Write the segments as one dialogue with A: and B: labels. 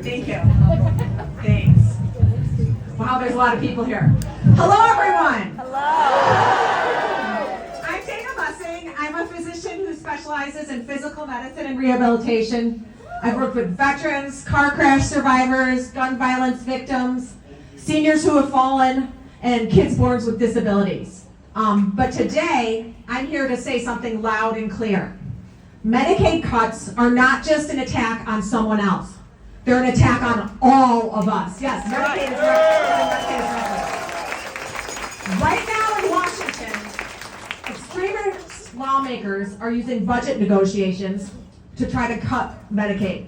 A: Thank you. Thanks. Wow, there's a lot of people here. Hello, everyone. I'm Dana Bussing. I'm a physician who specializes in physical medicine and rehabilitation. I've worked with veterans, car crash survivors, gun violence victims, seniors who have fallen, and kids born with disabilities. But today, I'm here to say something loud and clear. Medicaid cuts are not just an attack on someone else. They're an attack on all of us. Yes, Medicaid is right now in Washington, extremist lawmakers are using budget negotiations to try to cut Medicaid.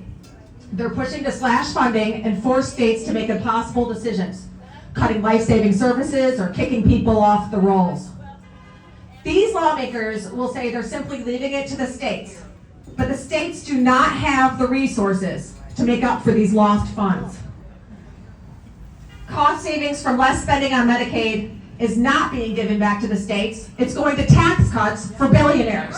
A: They're pushing to slash funding and force states to make impossible decisions, cutting life-saving services or kicking people off the rolls. These lawmakers will say they're simply leaving it to the states, but the states do not have the resources to make up for these lost funds. Cost savings from less spending on Medicaid is not being given back to the states. It's going to tax cuts for billionaires.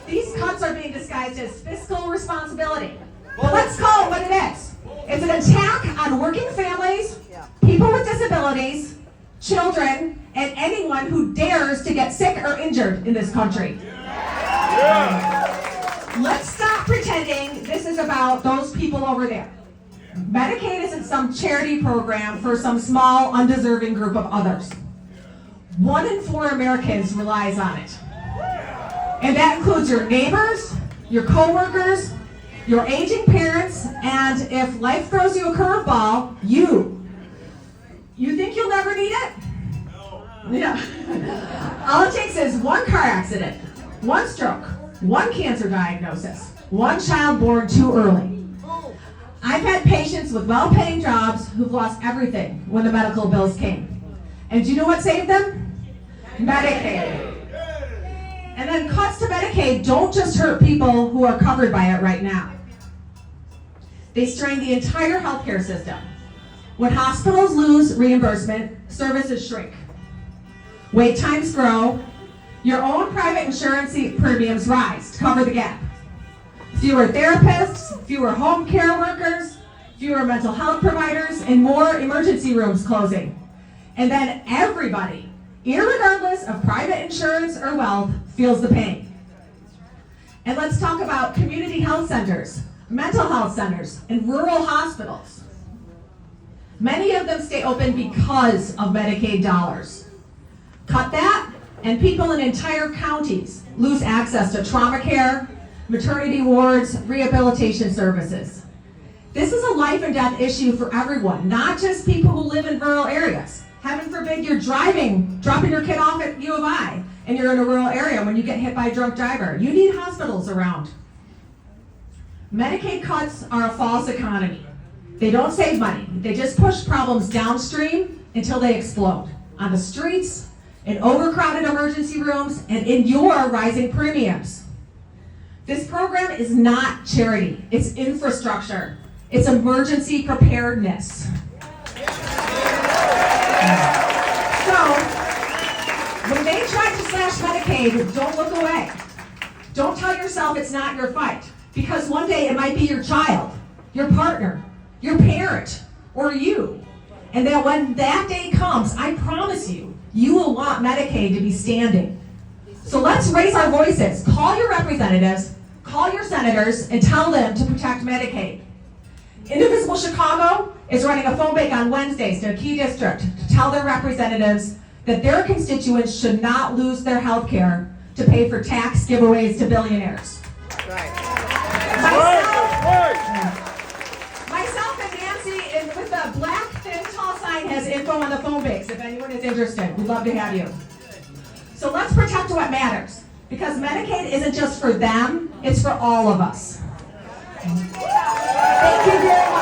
A: These cuts are being disguised as fiscal responsibility. But let's call it what it is. It's an attack on working families, people with disabilities, children, and anyone who dares to get sick or injured in this country. Let's stop pretending this is about those people over there. Medicaid isn't some charity program for some small, undeserving group of others. 1 in 4 Americans relies on it. And that includes your neighbors, your coworkers, your aging parents, and if life throws you a curveball, you. You think you'll never need it? No. Yeah. All it takes is one car accident, one stroke, one cancer diagnosis, one child born too early. I've had patients with well-paying jobs who've lost everything when the medical bills came. And do you know what saved them? Medicaid. And then cuts to Medicaid don't just hurt people who are covered by it right now. They strain the entire healthcare system. When hospitals lose reimbursement, services shrink. Wait times grow. Your own private insurance premiums rise to cover the gap. Fewer therapists, fewer home care workers, fewer mental health providers, and more emergency rooms closing. And then everybody, irregardless of private insurance or wealth, feels the pain. And let's talk about community health centers, mental health centers, and rural hospitals. Many of them stay open because of Medicaid dollars. Cut that, and people in entire counties lose access to trauma care, maternity wards, rehabilitation services. This is a life and death issue for everyone, not just people who live in rural areas. Heaven forbid you're dropping your kid off at U of I, and you're in a rural area when you get hit by a drunk driver. You need hospitals around. Medicaid cuts are a false economy. They don't save money. They just push problems downstream until they explode. On the streets, in overcrowded emergency rooms, and in your rising premiums. This program is not charity. It's infrastructure. It's emergency preparedness. So, when they try to slash Medicaid, don't look away. Don't tell yourself it's not your fight. Because one day it might be your child, your partner, your parent, or you. And then when that day comes, I promise you, you will want Medicaid to be standing. So let's raise our voices. Call your representatives, call your senators, and tell them to protect Medicaid. Indivisible Chicago is running a phone bank on Wednesdays to a key district to tell their representatives that their constituents should not lose their health care to pay for tax giveaways to billionaires.
B: Right.
A: Myself and Nancy, with the black thin tall sign, has info on the phone banks if anyone is interested. We'd love to have you. So let's protect what matters, because Medicaid isn't just for them, it's for all of us. Thank you very much.